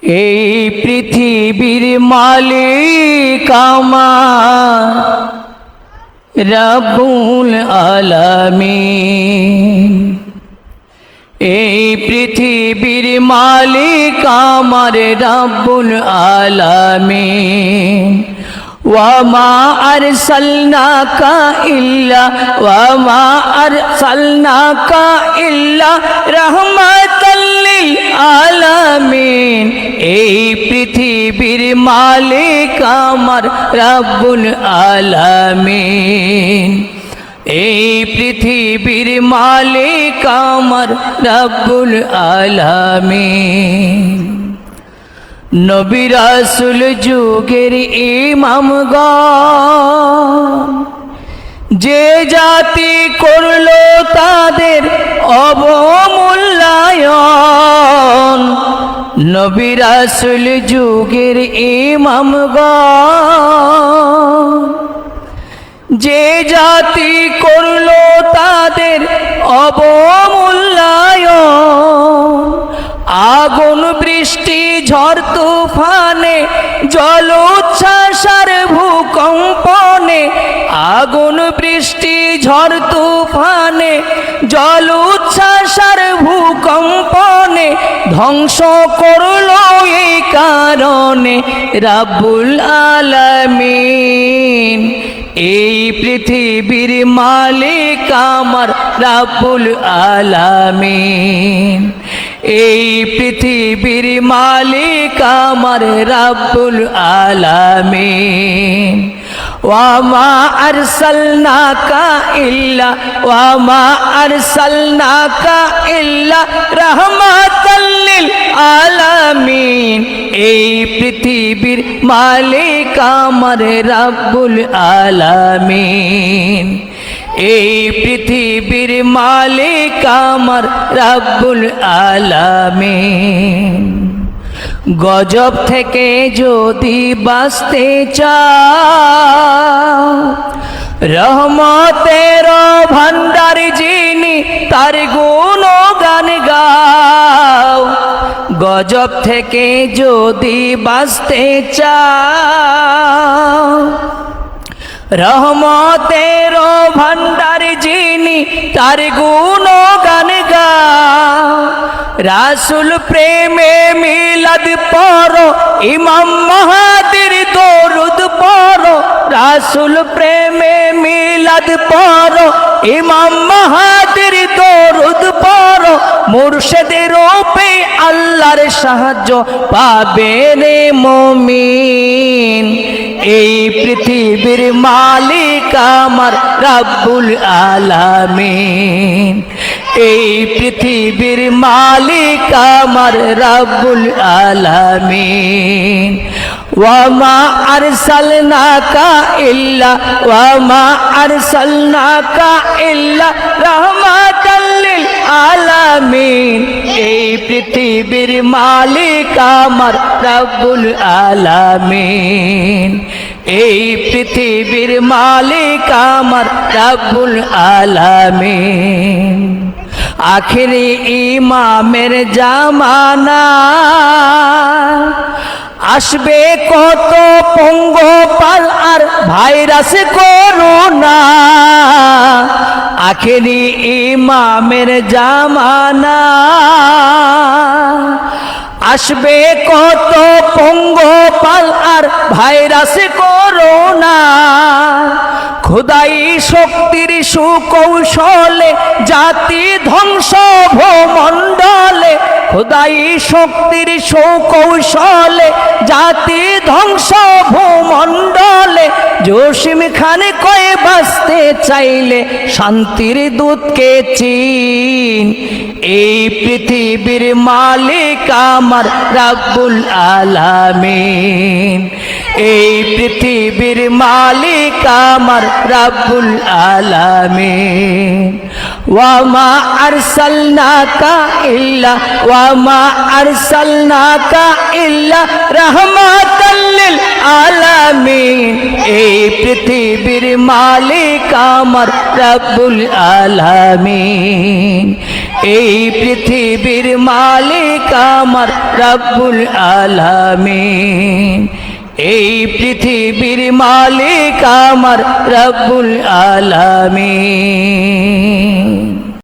এই পৃথিবীর মালিক আমার রব্বুল আলামিন। এই পৃথিবীর মালিক আমার রব্বুল আলামিন। ওয়ামা আরসালনাকা ইল্লা রাহমাতাল লিল আলামিন। এই পৃথিবীর মালিক আমার রব্বুল আলামিন। এই পৃথিবীর মালিক আমার রব্বুল আলামিন। নবী রাসূল যুগের ইমামগণ যে জাতি করলো তাদের অবমূল্যায়ন। নবী রাসূল যুগের ইমামগণ যে জাতি করলো তাদের অবমূল্যায়ন। আগুন বৃষ্টি ঝড় তুফানে জলোচ্ছ্বাসার ভূকম্পনে। আগুন বৃষ্টি ঝড় তুফানে জলোচ্ছ্বাসার ভূকম্পনে ধ্বংস করলো এই কারণে রব্বুল আলামিন। এই পৃথিবীর মালিক আমার রব্বুল আলামিন। এই পৃথিবীর মালিক আমার রব্বুল আলামিন। ওয়ামা আরসালনাকা ইল্লা রাহমাতাল লিল আলামিন। এই পৃথিবীর মালিক আমার রব্বুল আলামিন। এই পৃথিবীর মালিক আমার রব্বুল আলামিন। গজব থেকে যদি বাঁচতে চাও রহমতের ভান্ডার যিনি তার গুণগান গাও। গজব থেকে যদি বাঁচতে চাও রহমতের ভান্ডার যিনি তার গুণগান গাও। রাসূল প্রেমে মিলাদ পড়ো ইমাম মাহাদির দরুদ পড়ো। রাসূল প্রেমে মিলাদ পড়ো ইমাম মাহাদির দরুদ পড়ো। মুর্শিদের রূপে আল্লাহর সাহায্য পাবে রে মুমিন। এই পৃথিবীর মালিক আমার রব্বুল আলামিন। এই পৃথিবীর মালিক আমার রব্বুল আলামিন। ওয়ামা আরসালনাকা ইল্লা রাহমাতাল লিল আলামিন। এই পৃথিবীর মালিক আমার রব্বুল আলামিন। এই পৃথিবীর মালিক আমার রব্বুল আলামিন। আখিরি ইমামের জামানা আসবে কত পঙ্গপাল আর ভাইরাস করোনা। আখিরি ইমামের জামানা আসবে কত পঙ্গপাল আর ভাইরাস করোনা। খোদাই শক্তির সুকৌশলে জাতি ধ্বংস ভূমণ্ডলে। খোদাই শক্তির সুকৌশলে জাতি ধ্বংস ভূমণ্ডলে। জসিম খান কয়ে বাঁচতে চাইলে শান্তির দূতকে চিন। এই পৃথিবীর মালিক আমার রব্বুল আলামিন। এই পৃথিবীর মালিক আমার রব্বুল আলামিন। ওয়ামা আরসালনাকা ইল্লা রাহমাতাল লিল আলামিন। এই পৃথিবীর মালিক আমার রব্বুল আলামিন। এই পৃথিবীর মালিক আমার রব্বুল আলামিন এই পৃথিবীর মালিক আমার রব্বুল আলামিন